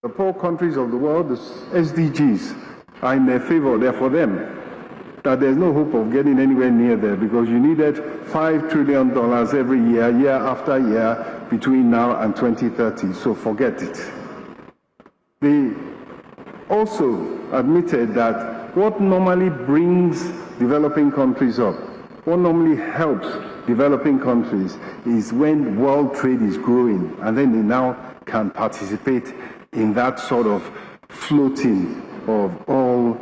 The poor countries of the world, the SDGs, are in their favor. They're for them. That there's no hope of getting anywhere near there because you needed $5 trillion every year, year after year, between now and 2030. So forget it. They also admitted that what normally brings developing countries up, what normally helps developing countries is when world trade is growing, and then they now can participate in that sort of floating of all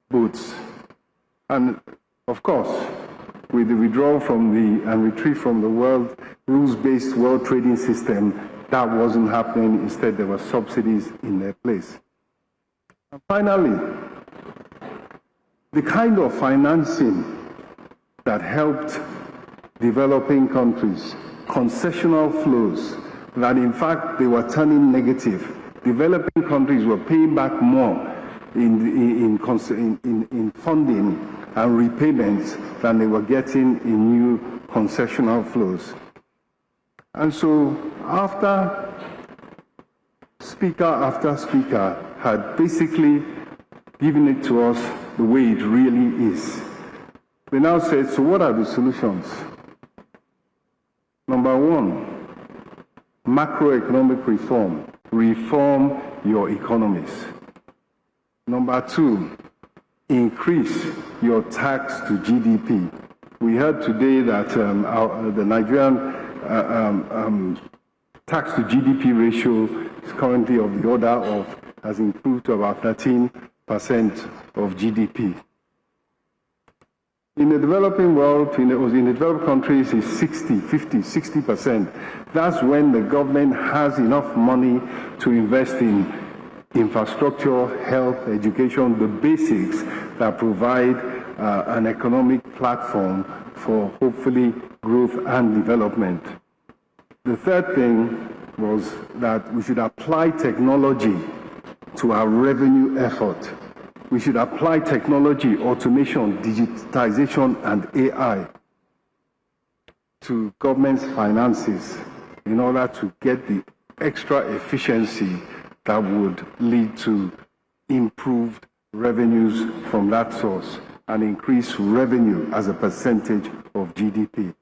boats. And of course, with the withdrawal from and retreat from the world rules-based world trading system, that wasn't happening. Instead, there were subsidies in their place. And finally, the kind of financing that helped developing countries, concessional flows, that in fact they were turning negative. Developing countries were paying back more in funding and repayments than they were getting in new concessional flows. And so after speaker had basically given it to us the way it really is, they now said, so what are the solutions? Number one, macroeconomic reform. Reform your economies. Number two, increase your tax to GDP. We heard today that the Nigerian tax to GDP ratio is currently of the order of, has improved to about 13% of GDP. In the developing world, in the developed countries, it's 60%. That's when the government has enough money to invest in infrastructure, health, education, the basics that provide an economic platform for hopefully growth and development. The third thing was that we should apply technology to our revenue effort. We should apply technology, automation, digitization, and AI to government's finances in order to get the extra efficiency that would lead to improved revenues from that source and increase revenue as a percentage of GDP.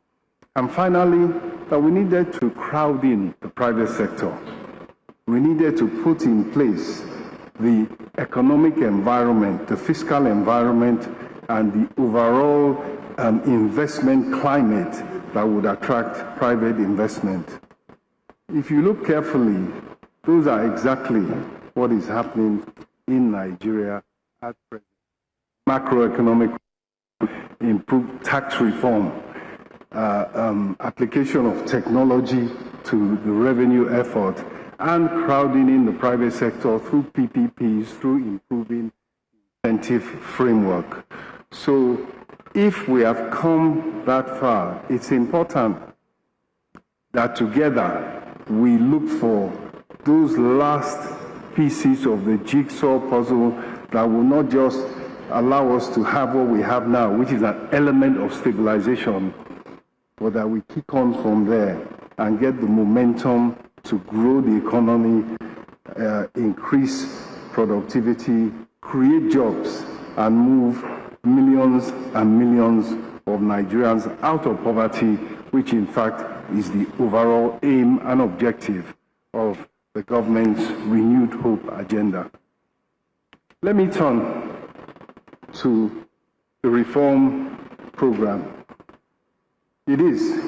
And finally, that we needed to crowd in the private sector. We needed to put in place the economic environment, the fiscal environment, and the overall investment climate that would attract private investment. If you look carefully, those are exactly what is happening in Nigeria at present. Macroeconomic, improved tax reform, application of technology to the revenue effort, and crowding in the private sector through PPPs, through improving incentive framework. So if we have come that far, it's important that together we look for those last pieces of the jigsaw puzzle that will not just allow us to have what we have now, which is an element of stabilization, but that we kick on from there and get the momentum to grow the economy, increase productivity, create jobs, and move millions and millions of Nigerians out of poverty, which in fact is the overall aim and objective of the government's renewed hope agenda. Let me turn to the reform program. It is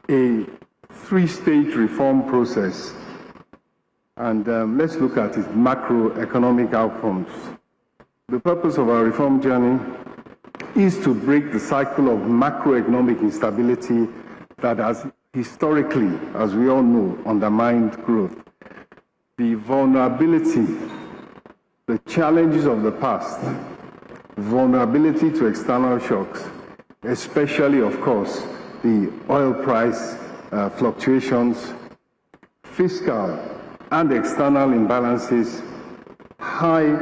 a three-stage reform process, and let's look at its macroeconomic outcomes. The purpose of our reform journey is to break the cycle of macroeconomic instability that has historically, as we all know, undermined growth. The vulnerability, the challenges of the past, vulnerability to external shocks, especially, of course, the oil price fluctuations, fiscal and external imbalances, high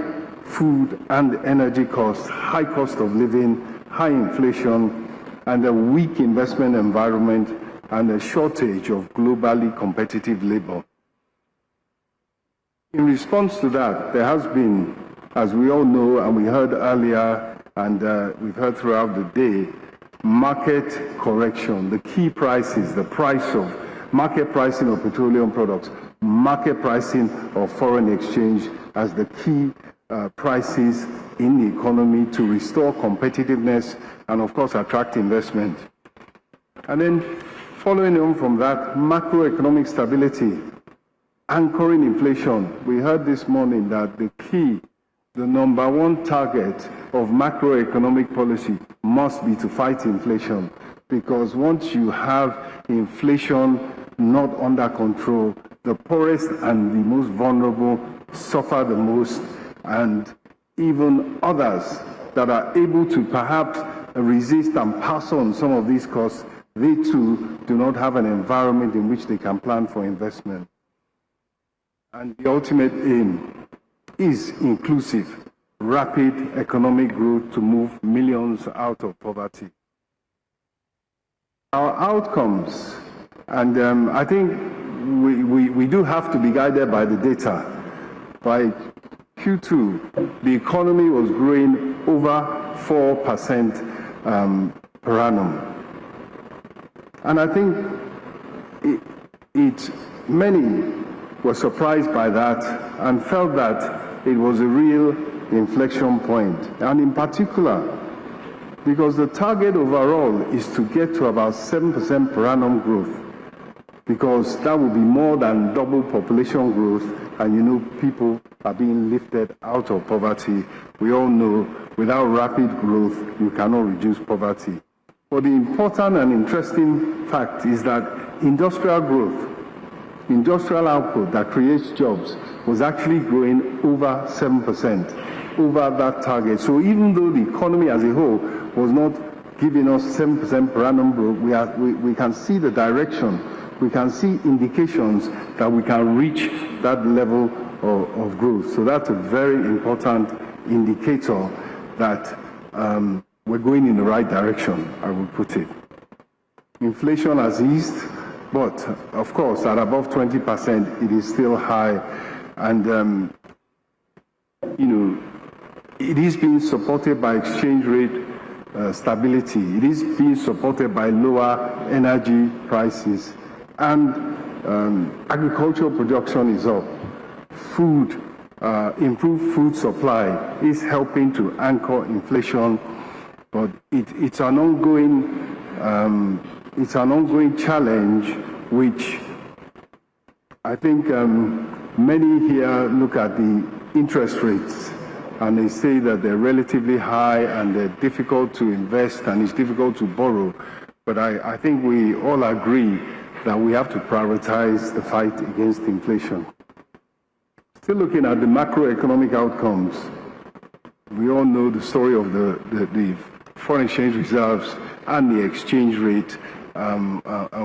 food and energy costs, high cost of living, high inflation, and a weak investment environment, and a shortage of globally competitive labor. In response to that, there has been, as we all know, and we heard earlier, and we've heard throughout the day, market correction. The key prices, the price of market pricing of petroleum products, market pricing of foreign exchange as the key prices in the economy to restore competitiveness and, of course, attract investment. And then following on from that, macroeconomic stability, anchoring inflation. We heard this morning that the key, the number one target of macroeconomic policy must be to fight inflation, because once you have inflation not under control, the poorest and the most vulnerable suffer the most, and even others that are able to perhaps resist and pass on some of these costs, they too do not have an environment in which they can plan for investment. And the ultimate aim is inclusive, rapid economic growth to move millions out of poverty. Our outcomes, and I think we do have to be guided by the data. By Q2, the economy was growing over 4% per annum. And I think many were surprised by that and felt that it was a real inflection point. And in particular, because the target overall is to get to about 7% per annum growth, because that will be more than double population growth, and you know people are being lifted out of poverty. We all know without rapid growth, you cannot reduce poverty. But the important and interesting fact is that industrial growth, industrial output that creates jobs, was actually growing over 7% over that target. So even though the economy as a whole was not giving us 7% per annum growth, we can see the direction, we can see indications that we can reach that level of growth. So that's a very important indicator that we're going in the right direction, I would put it. Inflation has eased, but of course at above 20% it is still high, and it is being supported by exchange rate stability. It is being supported by lower energy prices, and agricultural production is up. Food, improved food supply is helping to anchor inflation, but it's an ongoing challenge, which I think many here look at the interest rates and they say that they're relatively high and they're difficult to invest and it's difficult to borrow. But I think we all agree that we have to prioritize the fight against inflation. Still looking at the macroeconomic outcomes, we all know the story of the foreign exchange reserves and the exchange rate, and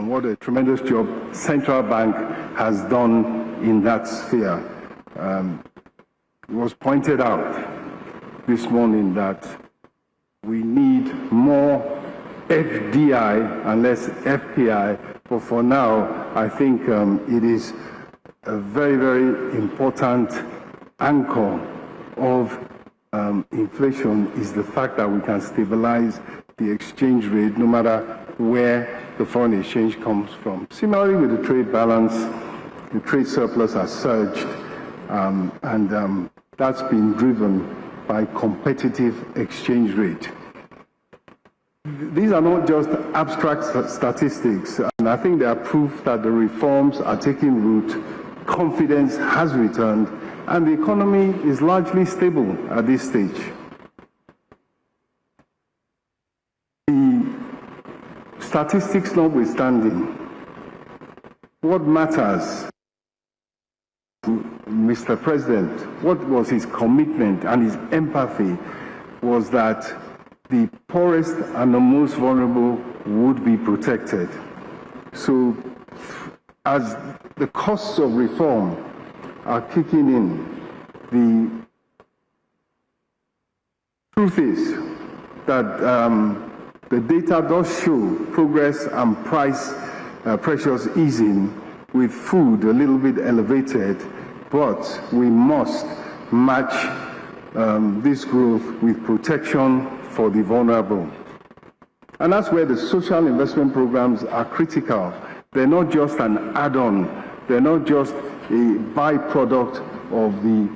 what a tremendous job central bank has done in that sphere. It was pointed out this morning that we need more FDI and less FPI, but for now, I think it is a very, very important anchor of inflation is the fact that we can stabilize the exchange rate no matter where the foreign exchange comes from. Similarly with the trade balance, the trade surplus has surged, and that's been driven by competitive exchange rate. These are not just abstract statistics, and I think they are proof that the reforms are taking root, confidence has returned, and the economy is largely stable at this stage. The statistics notwithstanding, what matters, Mr. President, what was his commitment and his empathy was that the poorest and the most vulnerable would be protected. So as the costs of reform are kicking in, the truth is that the data does show progress and price pressures easing, with food a little bit elevated. but we must match this growth with protection for the vulnerable. And that's where the social investment programs are critical. They're not just an add-on. They're not just a byproduct of the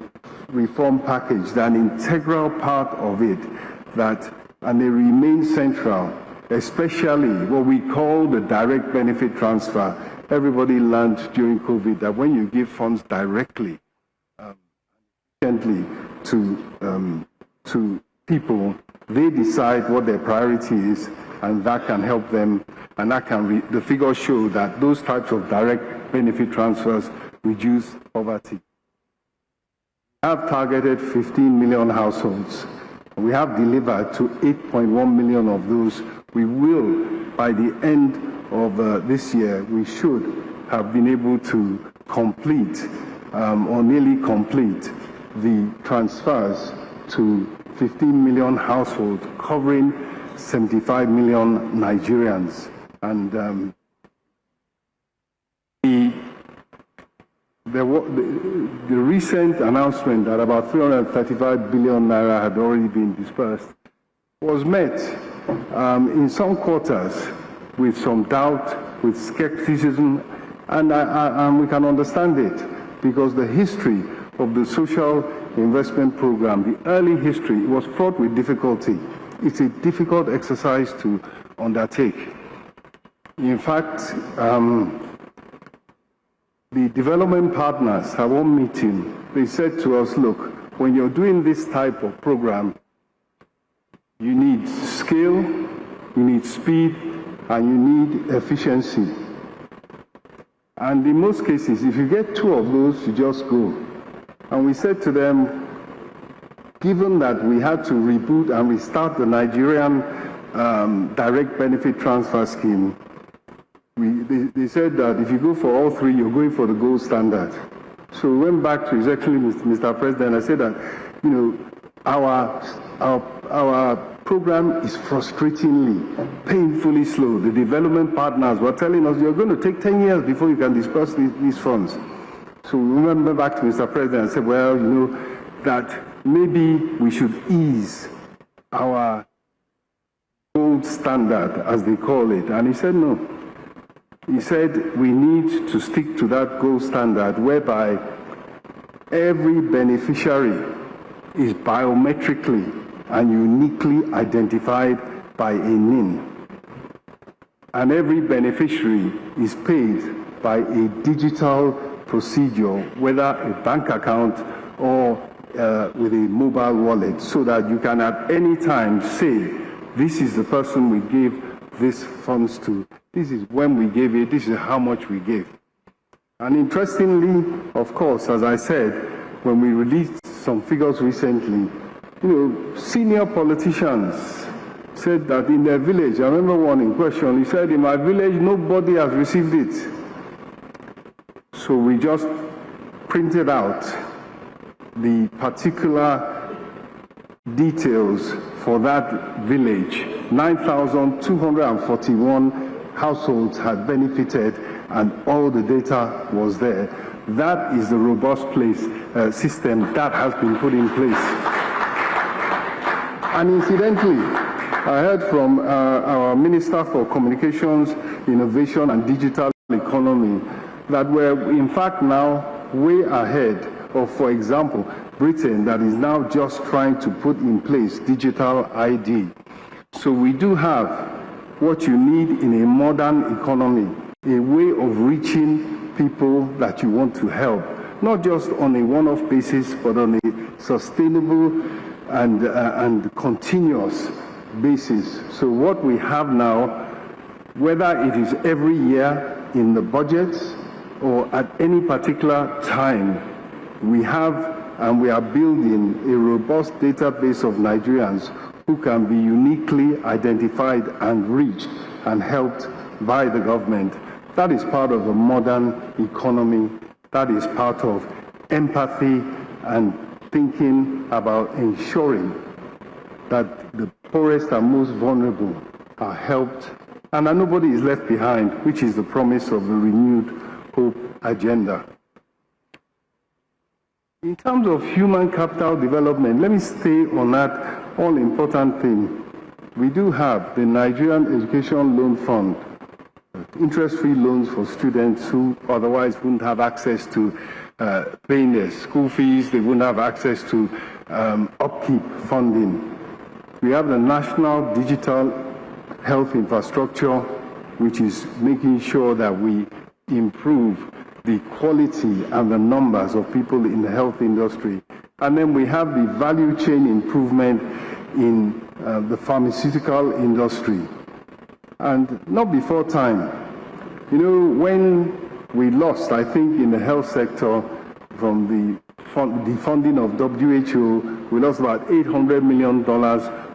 reform package. They're an integral part of it, and they remain central, especially what we call the direct benefit transfer. Everybody learned during COVID that when you give funds directly, to people, they decide what their priority is, and that can help them, and the figures show that those types of direct benefit transfers reduce poverty. We have targeted 15 million households. We have delivered to 8.1 million of those. We will, by the end of this year, we should have been able to complete, or nearly complete, the transfers to 15 million households, covering 75 million Nigerians. And the recent announcement that about 335 billion naira had already been dispersed was met in some quarters with some doubt, with skepticism, and we can understand it, because the history of the social investment program, the early history, was fraught with difficulty. It's a difficult exercise to undertake. In fact, the development partners at one meeting, they said to us, look, when you're doing this type of program, you need scale, you need speed, and you need efficiency. And in most cases, if you get two of those, you just go. And we said to them, given that we had to reboot and restart the Nigerian direct benefit transfer scheme, they said that if you go for all three, you're going for the gold standard. So we went back to His Excellency, Mr. President, and I said that, you know, our program is frustratingly, painfully slow. The development partners were telling us you're going to take 10 years before you can disperse these funds. So we went back to Mr. President and said, well, you know, that maybe we should ease our gold standard, as they call it. And he said no. He said we need to stick to that gold standard whereby every beneficiary is biometrically and uniquely identified by a NIN. And every beneficiary is paid by a digital procedure, whether a bank account or with a mobile wallet, so that you can at any time say, this is the person we gave these funds to, this is when we gave it, this is how much we gave. And interestingly, of course, as I said, when we released some figures recently, you know, senior politicians said that in their village, I remember one in question, he said, in my village, nobody has received it. So we just printed out the particular details for that village. 9,241 households had benefited, and all the data was there. That is the robust system that has been put in place. And incidentally, I heard from our Minister for Communications, Innovation and Digital Economy that we're in fact now way ahead of, for example, Britain, that is now just trying to put in place digital ID. So we do have what you need in a modern economy, a way of reaching people that you want to help, not just on a one-off basis, but on a sustainable and continuous basis. So what we have now, whether it is every year in the budgets or at any particular time, we have and we are building a robust database of Nigerians who can be uniquely identified and reached and helped by the government. That is part of a modern economy. That is part of empathy and thinking about ensuring that the poorest and most vulnerable are helped and that nobody is left behind, which is the promise of the renewed hope agenda. In terms of human capital development, let me stay on that all-important thing. We do have the Nigerian Education Loan Fund, interest-free loans for students who otherwise wouldn't have access to paying their school fees, they wouldn't have access to upkeep funding. We have the National Digital Health Infrastructure, which is making sure that we improve the quality and the numbers of people in the health industry. And then we have the value chain improvement in the pharmaceutical industry. And not before time, you know, when we lost, I think, in the health sector from the funding of WHO, we lost about $800 million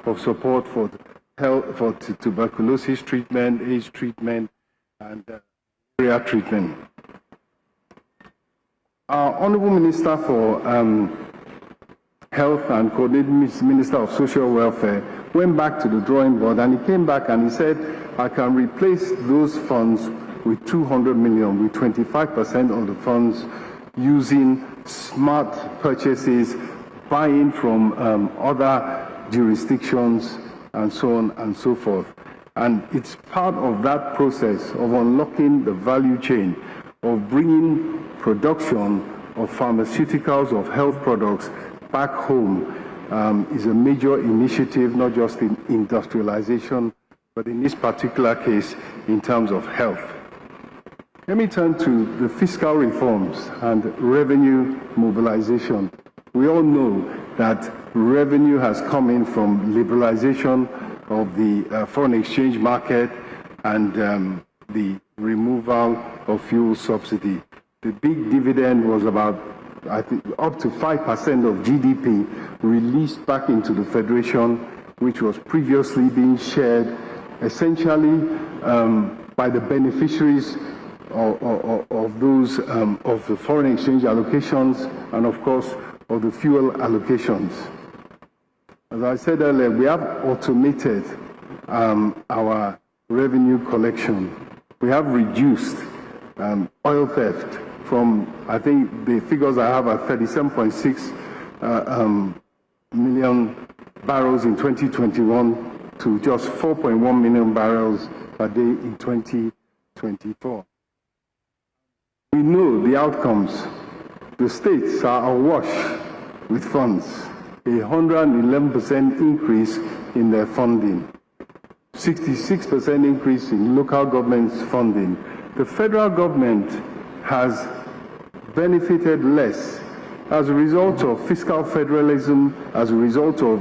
of support for health, for tuberculosis treatment, AIDS treatment, and malaria treatment. Our Honorable Minister for Health and Coordinating Minister of Social Welfare went back to the drawing board, and he came back and he said, I can replace those funds with 200 million, with 25% of the funds using smart purchases, buying from other jurisdictions, and so on and so forth. And it's part of that process of unlocking the value chain, of bringing production of pharmaceuticals, of health products back home, is a major initiative, not just in industrialization, but in this particular case, in terms of health. Let me turn to the fiscal reforms and revenue mobilization. We all know that revenue has come in from liberalization of the foreign exchange market and the removal of fuel subsidy. The big dividend was about, I think, up to 5% of GDP released back into the Federation, which was previously being shared essentially by the beneficiaries of those of the foreign exchange allocations and, of course, of the fuel allocations. As I said earlier, we have automated our revenue collection. We have reduced oil theft from, I think the figures I have are 37.6 million barrels in 2021 to just 4.1 million barrels per day in 2024. We know the outcomes. The states are awash with funds, a 111% increase in their funding, 66% increase in local government's funding. The federal government has benefited less as a result of fiscal federalism, as a result of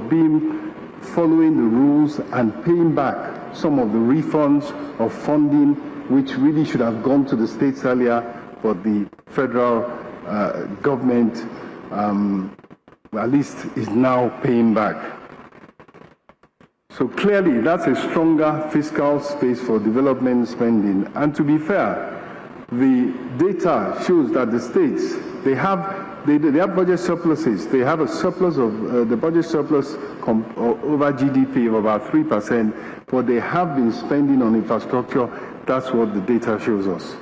following the rules and paying back some of the refunds of funding which really should have gone to the states earlier, but the federal government at least is now paying back. So clearly that's a stronger fiscal space for development spending. And to be fair, the data shows that the states, they have budget surpluses. They have a surplus of, the budget surplus over GDP of about 3%, but they have been spending on infrastructure. That's what the data shows us.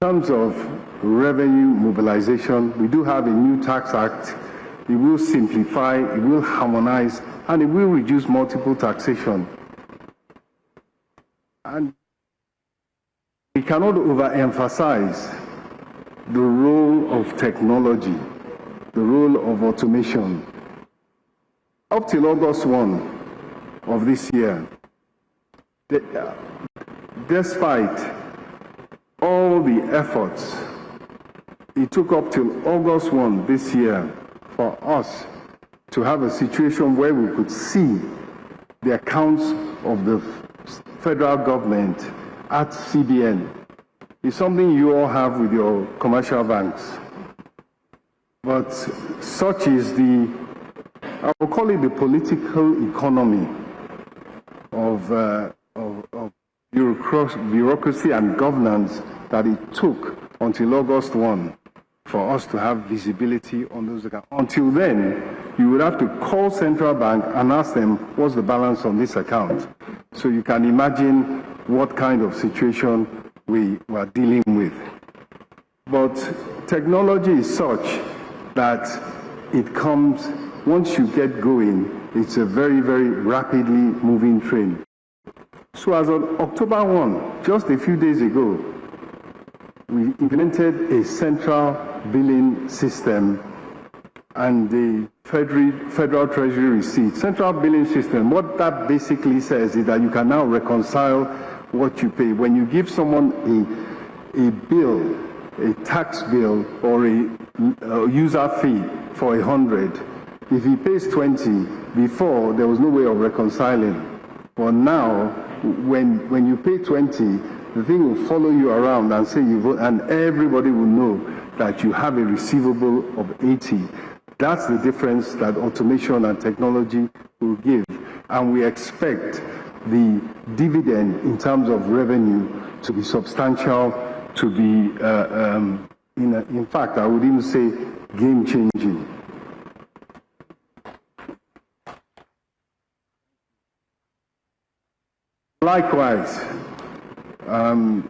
In terms of revenue mobilization, we do have a new tax act. It will simplify, it will harmonize, and it will reduce multiple taxation. And we cannot overemphasize the role of technology, the role of automation. Up till August 1 of this year, despite all the efforts, it took up till August 1 this year for us to have a situation where we could see the accounts of the federal government at CBN. It's something you all have with your commercial banks. But such is the, I will call it the political economy of bureaucracy and governance that it took until August 1 for us to have visibility on those accounts. Until then, you would have to call central bank and ask them, what's the balance on this account? So you can imagine what kind of situation we were dealing with. But technology is such that it comes, once you get going, it's a very, very rapidly moving train. So as on October 1, just a few days ago, we implemented a central billing system and the Federal Treasury receipt. Central billing system, what that basically says is that you can now reconcile what you pay. When you give someone a bill, a tax bill or a user fee for 100, if he pays 20, before there was no way of reconciling. But now, when you pay 20, the thing will follow you around and say you vote, and everybody will know that you have a receivable of 80. That's the difference that automation and technology will give. And we expect the dividend in terms of revenue to be substantial, to be, in fact, I would even say game-changing. Likewise, and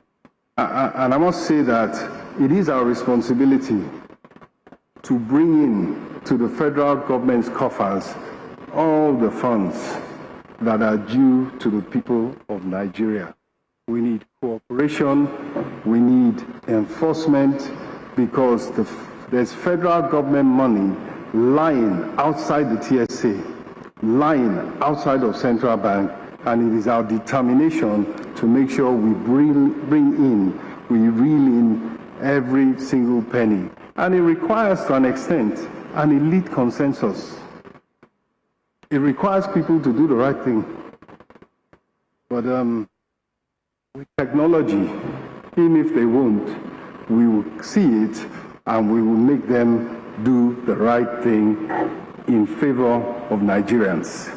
I must say that it is our responsibility to bring in to the federal government's coffers all the funds that are due to the people of Nigeria. We need cooperation, we need enforcement, because there's federal government money lying outside the TSA, lying outside of central bank, and it is our determination to make sure we we reel in every single penny. And it requires, to an extent, an elite consensus. It requires people to do the right thing. But with technology, even if they won't, we will see it and we will make them do the right thing in favor of Nigerians.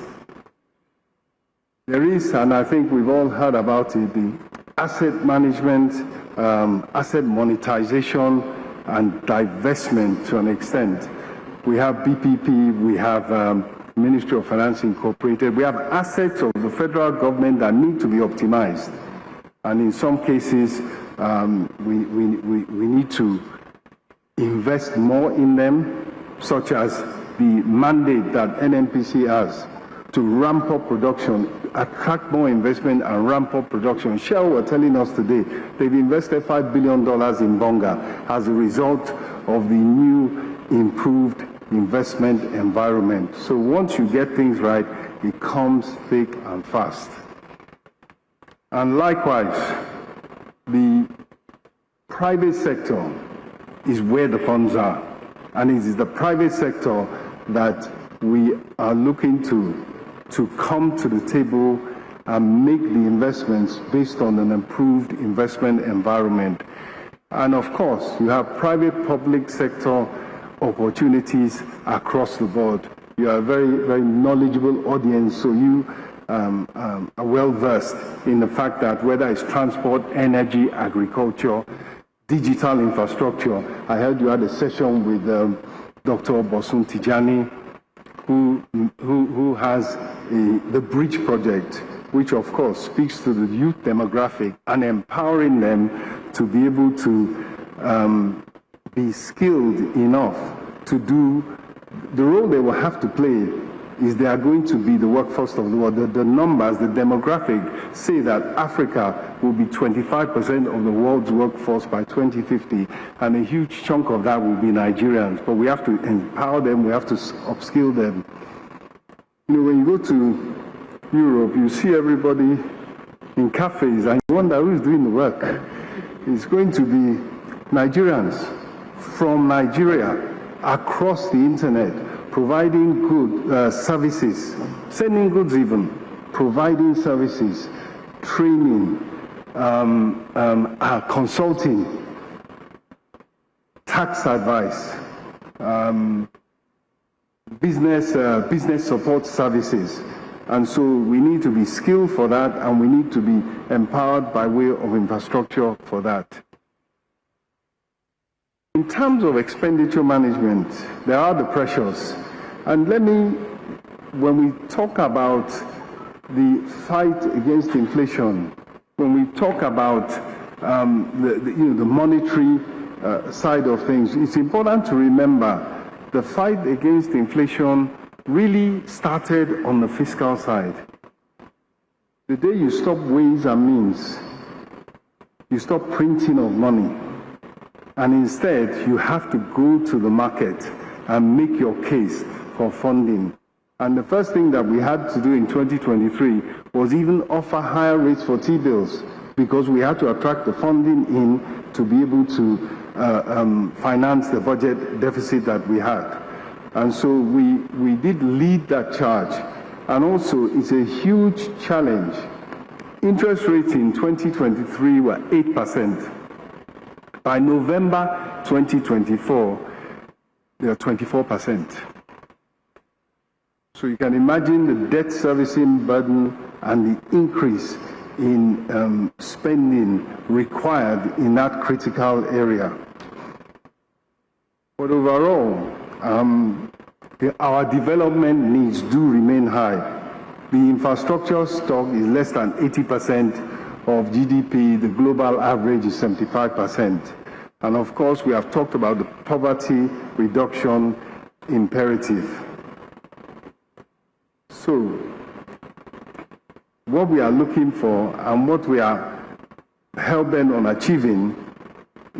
There is, and I think we've all heard about it, the asset management, asset monetization, and divestment to an extent. We have BPP, we have Ministry of Finance Incorporated. We have assets of the federal government that need to be optimized. And in some cases, we need to invest more in them, such as the mandate that NNPC has to ramp up production, attract more investment and ramp up production. Shell were telling us today they've invested $5 billion in Bonga as a result of the new improved investment environment. So once you get things right, it comes thick and fast. And likewise, the private sector is where the funds are. And it is the private sector that we are looking to come to the table and make the investments based on an improved investment environment. And of course, you have private-public sector opportunities across the board. You are a very, very knowledgeable audience, so you are well-versed in the fact that whether it's transport, energy, agriculture, digital infrastructure. I heard you had a session with Dr. Bosun Tijani, who has the Bridge Project, which of course speaks to the youth demographic and empowering them to be able to be skilled enough to do the role they will have to play. Is they are going to be the workforce of the world. The numbers, the demographic say that Africa will be 25% of the world's workforce by 2050, and a huge chunk of that will be Nigerians. But we have to empower them, we have to upskill them. You know, when you go to Europe, you see everybody in cafes, and you wonder who is doing the work. It's going to be Nigerians from Nigeria across the internet, providing good services, sending goods even, providing services, training, consulting, tax advice, business support services. And so we need to be skilled for that, and we need to be empowered by way of infrastructure for that. In terms of expenditure management, there are the pressures. And when we talk about the fight against inflation, when we talk about the monetary side of things, it's important to remember the fight against inflation really started on the fiscal side. The day you stop ways and means, you stop printing of money, and instead you have to go to the market and make your case for funding. And the first thing that we had to do in 2023 was even offer higher rates for T-bills, because we had to attract the funding in to be able to finance the budget deficit that we had. And so we did lead that charge. And also, it's a huge challenge. Interest rates in 2023 were 8%. By November 2024, they are 24%. So you can imagine the debt servicing burden and the increase in spending required in that critical area. But overall, our development needs do remain high. The infrastructure stock is less than 80% of GDP. The global average is 75%. And of course, we have talked about the poverty reduction imperative. So, what we are looking for and what we are hell-bent on achieving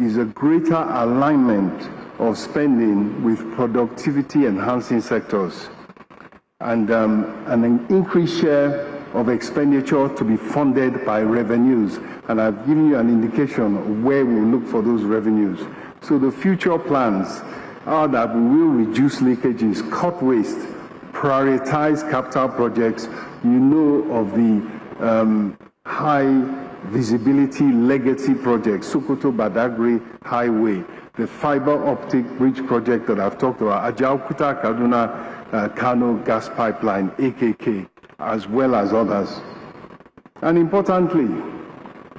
is a greater alignment of spending with productivity-enhancing sectors, and an increased share of expenditure to be funded by revenues. And I've given you an indication of where we'll look for those revenues. So the future plans are that we will reduce leakages, cut waste, prioritize capital projects. You know of the high visibility legacy projects, Sokoto Badagry Highway, the fiber optic bridge project that I've talked about, Ajaokuta Kaduna Kano gas pipeline, AKK, as well as others. And importantly,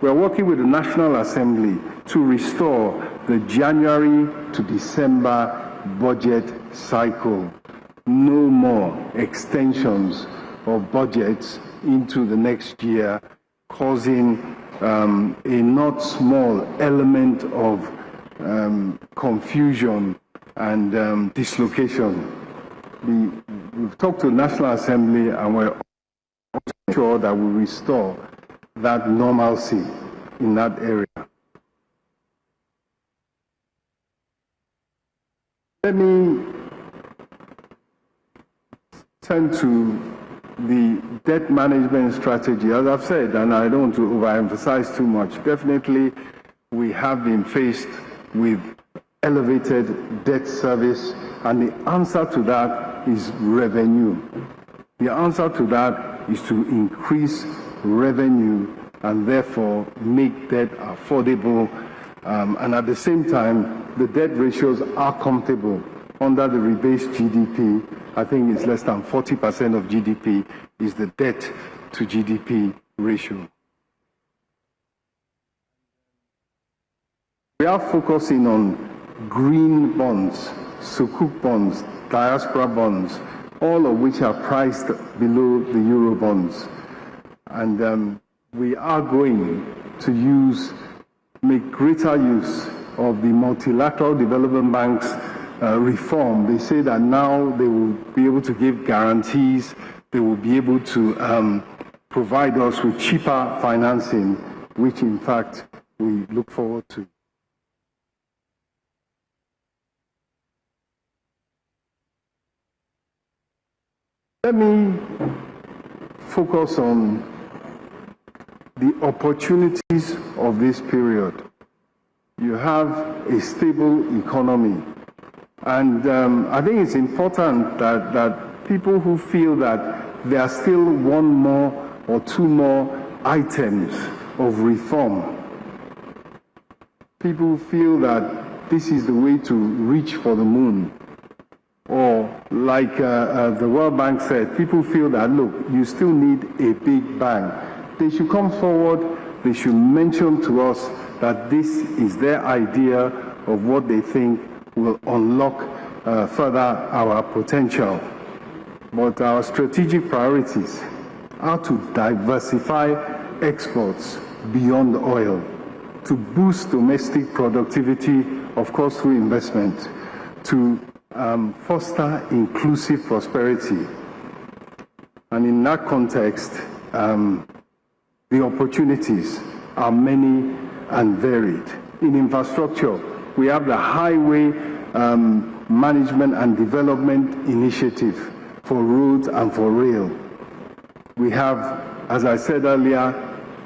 we're working with the National Assembly to restore the January to December budget cycle. No more extensions of budgets into the next year, causing a not small element of confusion and dislocation. We've talked to the National Assembly, and we're sure that we restore that normalcy in that area. Let me turn to the debt management strategy. As I've said, and I don't want to overemphasize too much, definitely we have been faced with elevated debt service, and the answer to that is revenue. The answer to that is to increase revenue and therefore make debt affordable, and at the same time, the debt ratios are comfortable. Under the rebased GDP, I think it's less than 40% of GDP is the debt to GDP ratio. We are focusing on green bonds, sukuk bonds, diaspora bonds, all of which are priced below the euro bonds. And we are going to make greater use of the multilateral development banks reform. They say that now they will be able to give guarantees, they will be able to provide us with cheaper financing, which in fact we look forward to. Let me focus on the opportunities of this period. You have a stable economy. And I think it's important that people who feel that there are still one more or two more items of reform, people feel that this is the way to reach for the moon, or like the World Bank said, people feel that, look, you still need a big bang. They should come forward, they should mention to us that this is their idea of what they think will unlock further our potential. But our strategic priorities are to diversify exports beyond oil. to boost domestic productivity, of course through investment, to foster inclusive prosperity. And in that context, the opportunities are many and varied. In infrastructure, we have the Highway Management and Development Initiative for roads and for rail. We have, as I said earlier,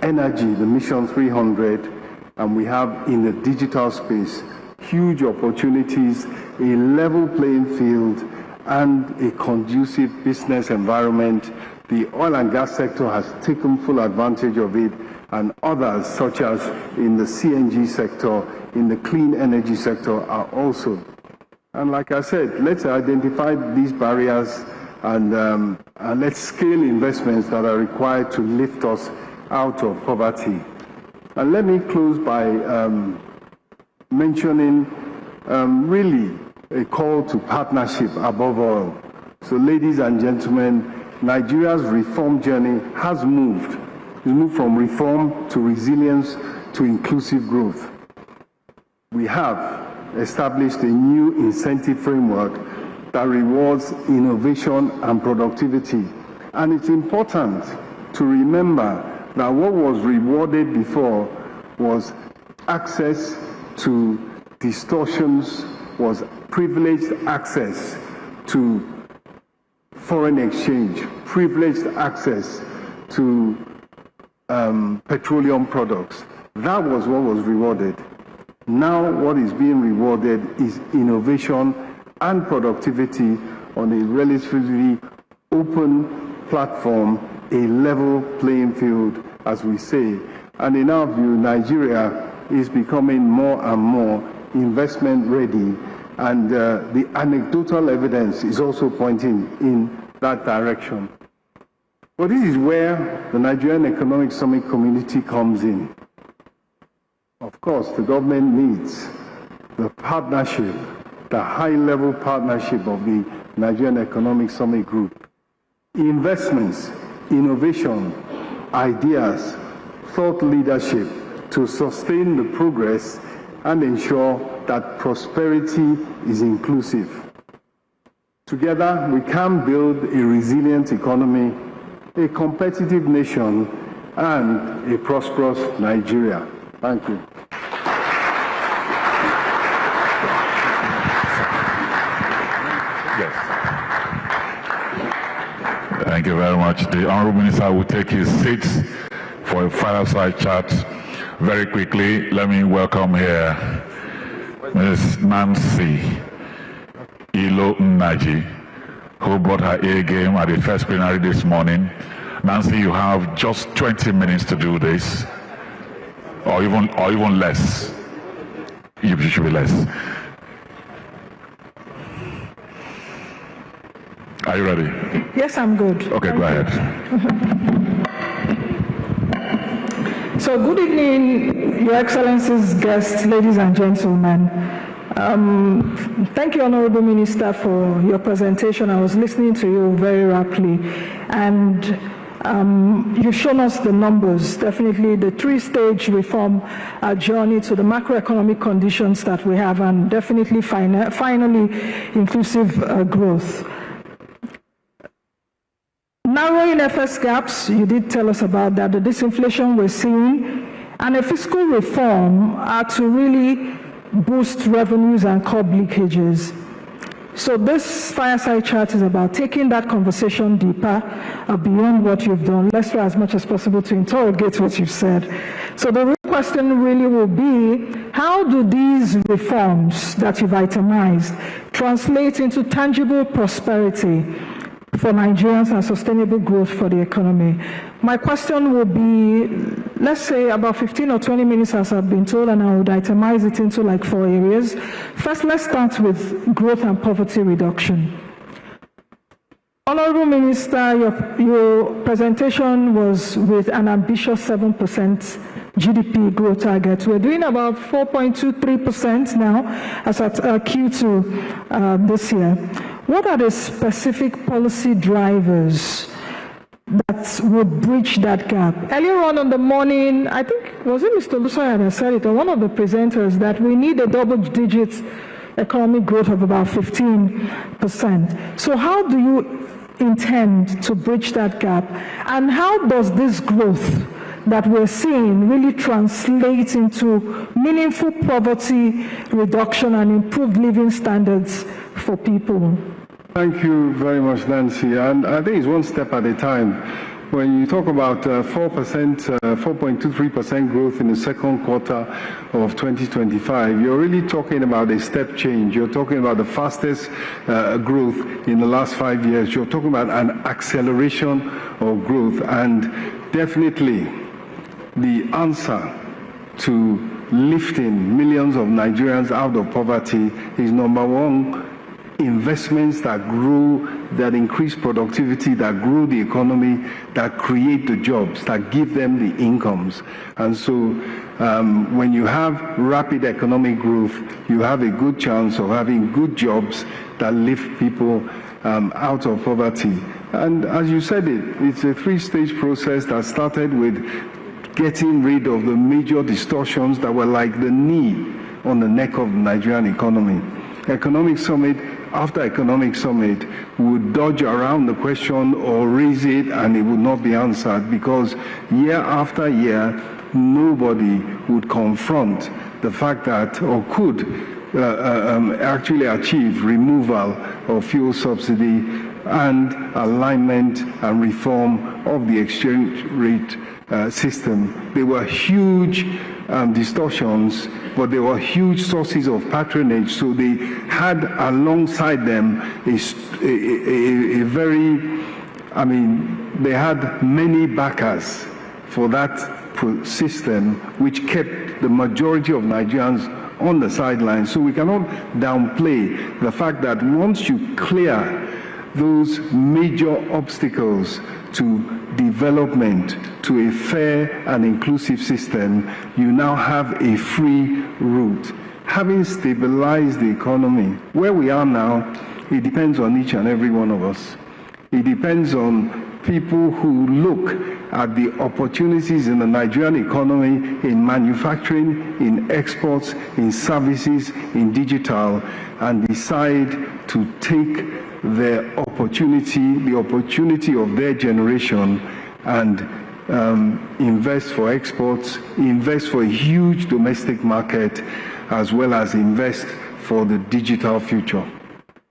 energy, the Mission 300, and we have in the digital space huge opportunities, a level playing field, and a conducive business environment. The oil and gas sector has taken full advantage of it, and others, such as in the CNG sector, in the clean energy sector, are also. And like I said, let's identify these barriers and let's scale investments that are required to lift us out of poverty. And let me close by mentioning really a call to partnership above all. So ladies and gentlemen, Nigeria's reform journey has moved. It's moved from reform to resilience to inclusive growth. We have established a new incentive framework that rewards innovation and productivity. And it's important to remember that what was rewarded before was access to distortions, was privileged access to foreign exchange, privileged access to petroleum products. That was what was rewarded. Now what is being rewarded is innovation and productivity on a relatively open platform, a level playing field, as we say. And in our view, Nigeria is becoming more and more investment ready, and the anecdotal evidence is also pointing in that direction. But this is where the Nigerian Economic Summit community comes in. Of course, the government needs the partnership, the high-level partnership of the Nigerian Economic Summit Group. Investments, innovation, ideas, thought leadership to sustain the progress and ensure that prosperity is inclusive. Together, we can build a resilient economy, a competitive nation, and a prosperous Nigeria. Thank you. Yes. Thank you very much. The Honourable Minister will take his seat for a fireside chat. Very quickly, let me welcome here Ms. Nancy Ilo Nnaji, who brought her A game at the first plenary this morning. Nancy, you have just 20 minutes to do this, or even less. You should be less. Are you ready? Yes, I'm good. Okay, go ahead. So, good evening, Your Excellencies, guests, ladies and gentlemen. Thank you, Honourable Minister, for your presentation. I was listening to you very rapidly, and you've shown us the numbers, definitely the three-stage reform journey to the macroeconomic conditions that we have, and definitely finally inclusive growth. Narrowing FS gaps, you did tell us about that, the disinflation we're seeing, and a fiscal reform are to really boost revenues and curb leakages. So this fireside chat is about taking that conversation deeper, beyond what you've done. Let's try as much as possible to interrogate what you've said. So the real question really will be, how do these reforms that you've itemized translate into tangible prosperity for Nigerians and sustainable growth for the economy? My question will be, let's say about 15 or 20 minutes as I've been told, and I would itemize it into like 4 areas. First, let's start with growth and poverty reduction. Honourable Minister, your presentation was with an ambitious 7% GDP growth target. We're doing about 4.23% now as at Q2 this year. What are the specific policy drivers that that would bridge that gap? Earlier on in the morning, I think, was it Mr. Lusoya that said it, or one of the presenters, that we need a double-digit economic growth of about 15%. So how do you intend to bridge that gap? And how does this growth that we're seeing really translate into meaningful poverty reduction and improved living standards for people? Thank you very much, Nancy. And I think it's one step at a time. When you talk about 4.23% growth in the second quarter of 2025, you're really talking about a step change. You're talking about the fastest growth in the last 5 years. You're talking about an acceleration of growth. And definitely the answer to lifting millions of Nigerians out of poverty is, number one, investments that grow, that increase productivity, that grow the economy, that create the jobs, that give them the incomes. And so when you have rapid economic growth, you have a good chance of having good jobs that lift people out of poverty. And as you said it's a three-stage process that started with getting rid of the major distortions that were like the knee on the neck of the Nigerian economy. Economic Summit after Economic Summit would dodge around the question or raise it, and it would not be answered, because year after year nobody would confront the fact that, or could actually achieve removal of fuel subsidy and alignment and reform of the exchange rate system. They were huge distortions, but they were huge sources of patronage. So they had alongside them a very, they had many backers for that system, which kept the majority of Nigerians on the sidelines. So we cannot downplay the fact that once you clear those major obstacles to development, to a fair and inclusive system, you now have a free route. Having stabilized the economy, where we are now, it depends on each and every one of us. It depends on people who look at the opportunities in the Nigerian economy, in manufacturing, in exports, in services, in digital, and decide to take the opportunity of their generation, and invest for exports, invest for a huge domestic market, as well as invest for the digital future.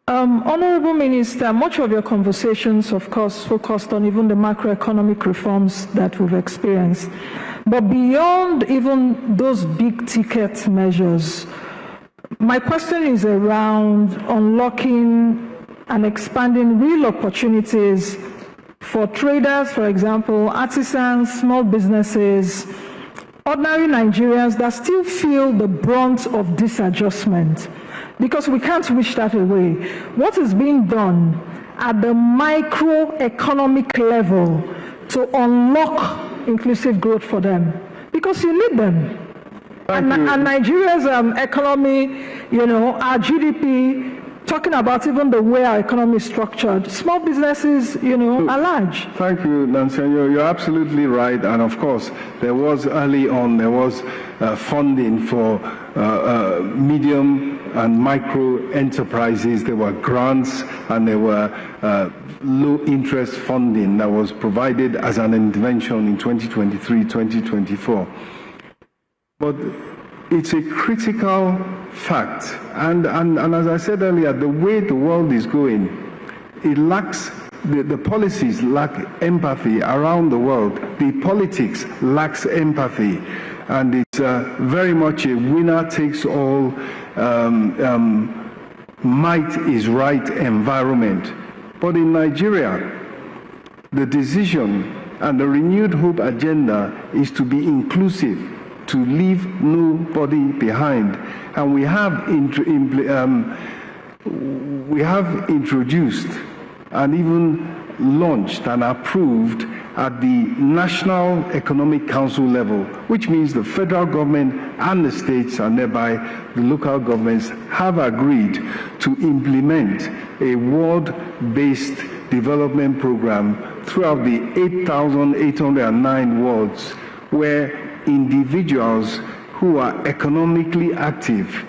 Honorable Minister, much of your conversations, of course, focused on even the macroeconomic reforms that we've experienced. But beyond even those big ticket measures, my question is around unlocking and expanding real opportunities for traders, for example, artisans, small businesses, ordinary Nigerians that still feel the brunt of disadjustment, because we can't wish that away. What is being done at the microeconomic level to unlock inclusive growth for them? Because you need them. And Nigeria's economy, our GDP, talking about even the way our economy is structured, small businesses, are large. Thank you, Nancy. You're absolutely right. And of course, early on, there was funding for medium and micro enterprises. There were grants and there were low interest funding that was provided as an intervention in 2023, 2024. But it's a critical fact, and as I said earlier, the way the world is going, it lacks, the policies lack empathy around the world. The politics lacks empathy, and it's very much a winner-takes-all, might is right environment. But in Nigeria, the decision and the renewed hope agenda is to be inclusive, to leave nobody behind. And we have introduced and even launched and approved at the National Economic Council level, which means the federal government and the states, and thereby the local governments, have agreed to implement a world-based development program throughout the 8,809 wards where individuals who are economically active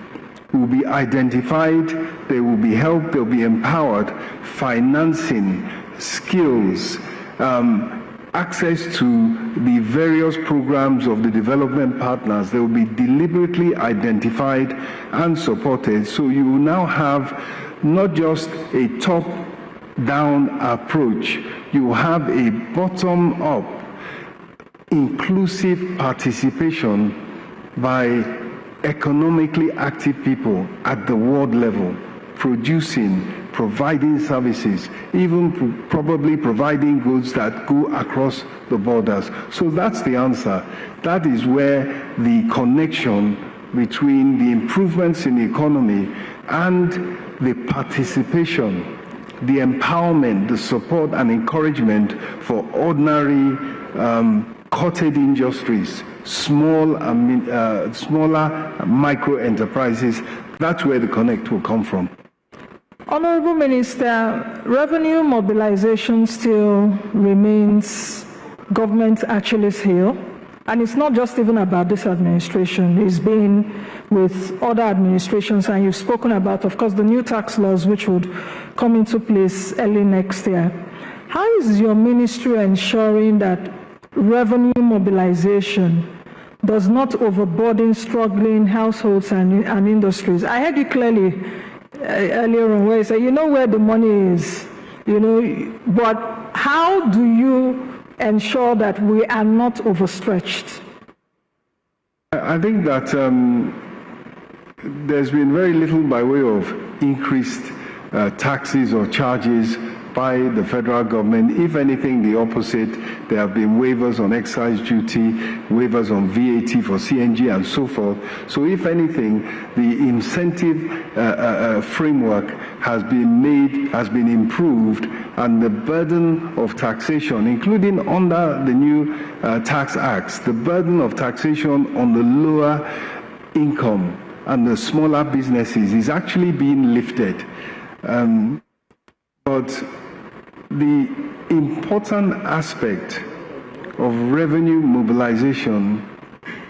will be identified, they will be helped, they'll be empowered, financing, skills, access to the various programs of the development partners. They will be deliberately identified and supported. So you will now have not just a top-down approach, you will have a bottom-up, inclusive participation by economically active people at the ward level, producing, providing services, even probably providing goods that go across the borders. So that's the answer. That is where the connection between the improvements in the economy and the participation, the empowerment, the support and encouragement for ordinary cottage industries, smaller micro enterprises, that's where the connect will come from. Honorable Minister, revenue mobilization still remains government's Achilles heel, and it's not just even about this administration. It's been with other administrations, and you've spoken about, of course, the new tax laws which would come into place early next year. How is your ministry ensuring that revenue mobilization does not overburden struggling households and industries? I heard you clearly earlier on where you said, you know where the money is, but how do you ensure that we are not overstretched? I think that there's been very little by way of increased taxes or charges by the federal government. If anything, the opposite. There have been waivers on excise duty, waivers on VAT for CNG and so forth. So if anything, the incentive framework has been improved, and the burden of taxation, including under the new tax acts, the burden of taxation on the lower income and the smaller businesses is actually being lifted. But the important aspect of revenue mobilization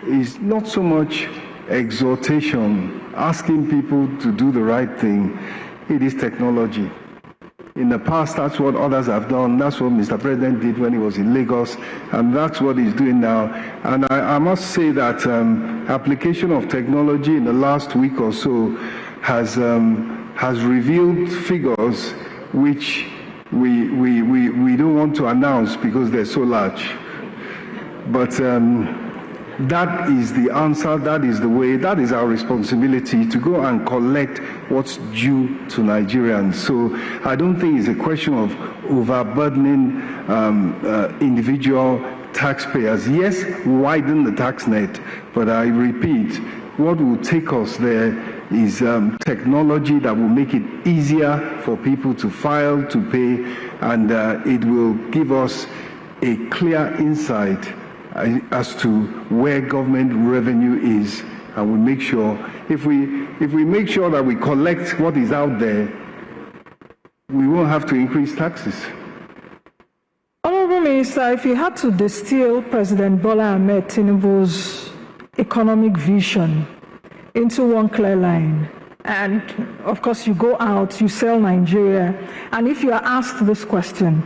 is not so much exhortation, asking people to do the right thing. It is technology. In the past, that's what others have done. That's what Mr. President did when he was in Lagos, and that's what he's doing now. And I must say that application of technology in the last week or so has revealed figures which we don't want to announce because they're so large. But that is the answer, that is the way, that is our responsibility to go and collect what's due to Nigerians. So I don't think it's a question of overburdening individual taxpayers. Yes, widen the tax net, but I repeat, what will take us there is technology that will make it easier for people to file, to pay, and it will give us a clear insight as to where government revenue is, and we make sure, if we make sure that we collect what is out there, we won't have to increase taxes. Honorable Minister, if you had to distill President Bola Ahmed Tinubu's economic vision into one clear line, and of course you go out, you sell Nigeria, and if you are asked this question,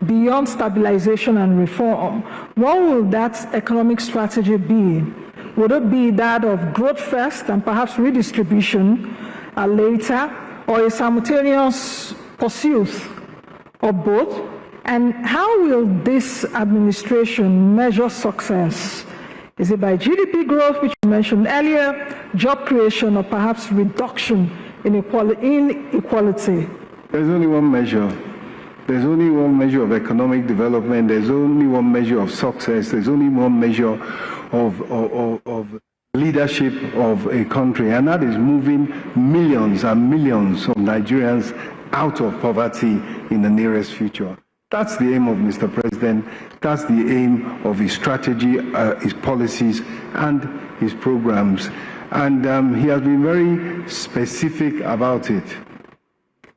beyond stabilization and reform, what will that economic strategy be? Would it be that of growth first and perhaps redistribution later, or a simultaneous pursuit of both? And how will this administration measure success? Is it by GDP growth, which you mentioned earlier, job creation, or perhaps reduction in inequality? There's only one measure. There's only one measure of economic development. There's only one measure of success. There's only one measure of leadership of a country, and that is moving millions and millions of Nigerians out of poverty in the nearest future. That's the aim of Mr. President. That's the aim of his strategy, his policies, and his programs. And he has been very specific about it.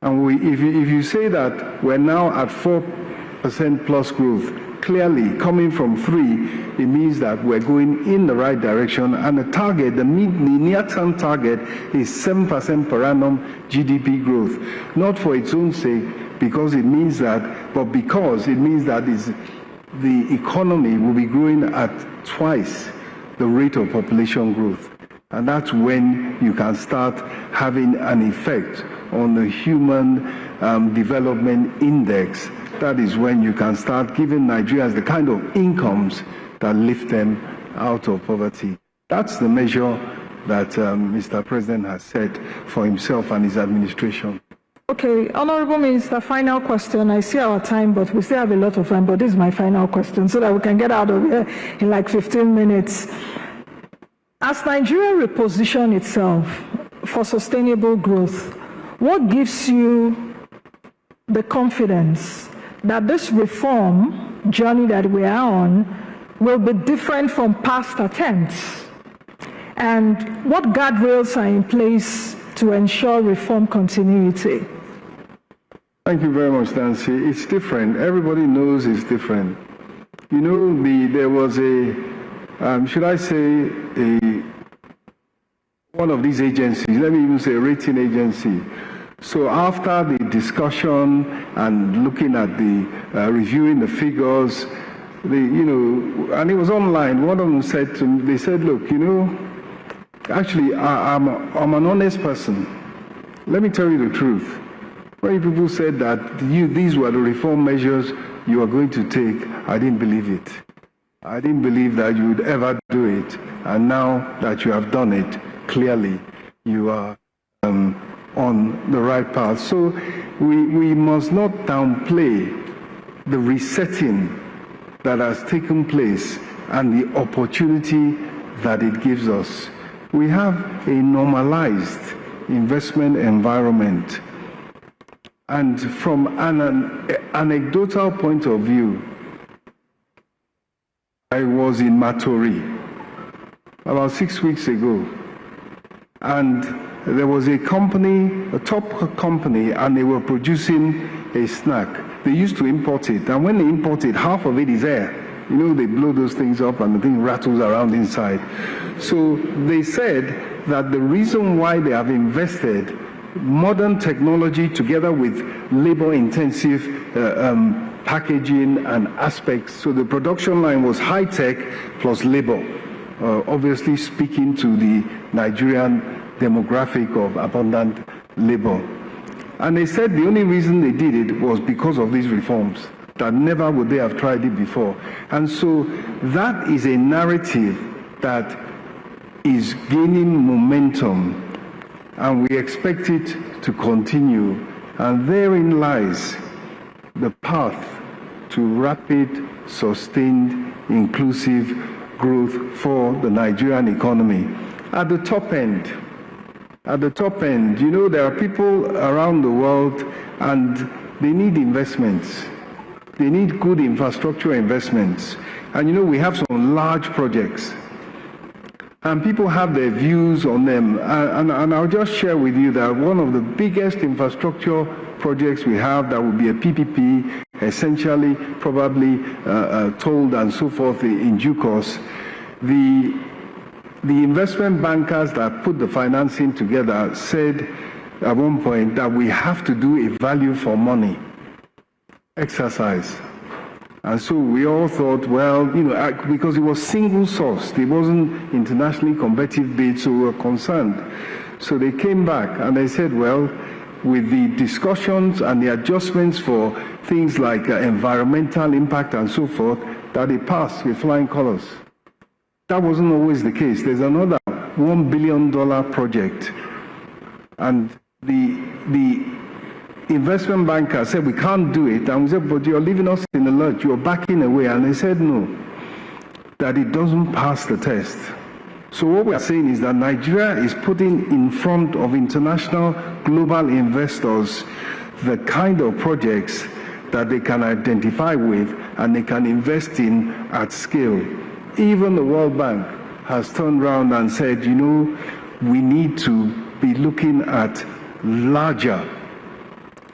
And if you say that we're now at 4 5% plus growth. Clearly, coming from 3, it means that we're going in the right direction, and the target, the near-term target, is 7% per annum GDP growth. Not for its own sake, because it means that, but because it means that the economy will be growing at twice the rate of population growth. And that's when you can start having an effect on the human development index. That is when you can start giving Nigerians the kind of incomes that lift them out of poverty. That's the measure that Mr. President has set for himself and his administration. Okay, Honorable Minister, final question. I see our time, but we still have a lot of time, but this is my final question so that we can get out of here in like 15 minutes. As Nigeria repositions itself for sustainable growth, what gives you the confidence that this reform journey that we are on will be different from past attempts? And what guardrails are in place to ensure reform continuity? Thank you very much, Nancy. It's different. Everybody knows it's different. You know, there was should I say, one of these agencies, let me even say a rating agency. So after the discussion and looking at the, reviewing the figures, and it was online, one of them said to me, they said, look, actually, I'm an honest person. Let me tell you the truth. When people said that these were the reform measures you are going to take, I didn't believe it. I didn't believe that you would ever do it. And now that you have done it, clearly you are on the right path. So we must not downplay the resetting that has taken place and the opportunity that it gives us. We have a normalized investment environment. And from an anecdotal point of view, I was in Matori about 6 weeks ago, and there was a company, a top company, and they were producing a snack. They used to import it, and when they import it, half of it is air. They blow those things up and the thing rattles around inside. So they said that the reason why they have invested modern technology together with labor-intensive packaging and aspects, so the production line was high-tech plus labor, obviously speaking to the Nigerian demographic of abundant labor. And they said the only reason they did it was because of these reforms, that never would they have tried it before. And so that is a narrative that is gaining momentum, and we expect it to continue. And therein lies the path to rapid, sustained, inclusive growth for the Nigerian economy. At the top end, there are people around the world and they need investments. They need good infrastructure investments. And we have some large projects. And people have their views on them. And I'll just share with you that one of the biggest infrastructure projects we have that will be a PPP, essentially probably told and so forth in due course, the investment bankers that put the financing together said at one point that we have to do a value for money exercise. And so we all thought, well, because it was single sourced, it wasn't internationally competitive bid, so we were concerned. So they came back and they said, well, with the discussions and the adjustments for things like environmental impact and so forth, that it passed with flying colors. That wasn't always the case. There's another $1 billion project, and the investment banker said, we can't do it. And we said, but you're leaving us in the lurch, you're backing away. And they said, no, that it doesn't pass the test. So what we're saying is that Nigeria is putting in front of international global investors the kind of projects that they can identify with and they can invest in at scale. Even the World Bank has turned around and said, we need to be looking at larger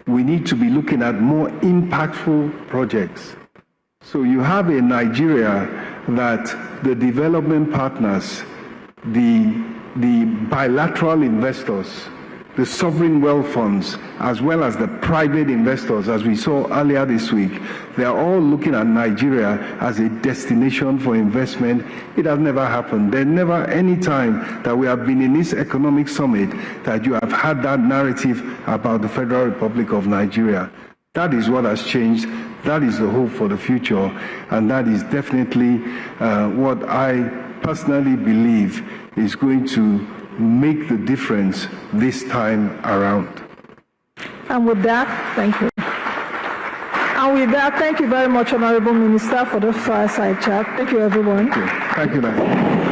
we need to be looking at more impactful projects. So you have a Nigeria that the development partners, the bilateral investors, the sovereign wealth funds, as well as the private investors, as we saw earlier this week, they are all looking at Nigeria as a destination for investment. It has never happened. There's never any time that we have been in this economic summit that you have had that narrative about the Federal Republic of Nigeria. That is what has changed. That is the hope for the future. And that is definitely what I personally believe is going to make the difference this time around. And with that, thank you. And with that, thank you very much, Honorable Minister, for the fireside chat. Thank you, everyone. Thank you, Nigel.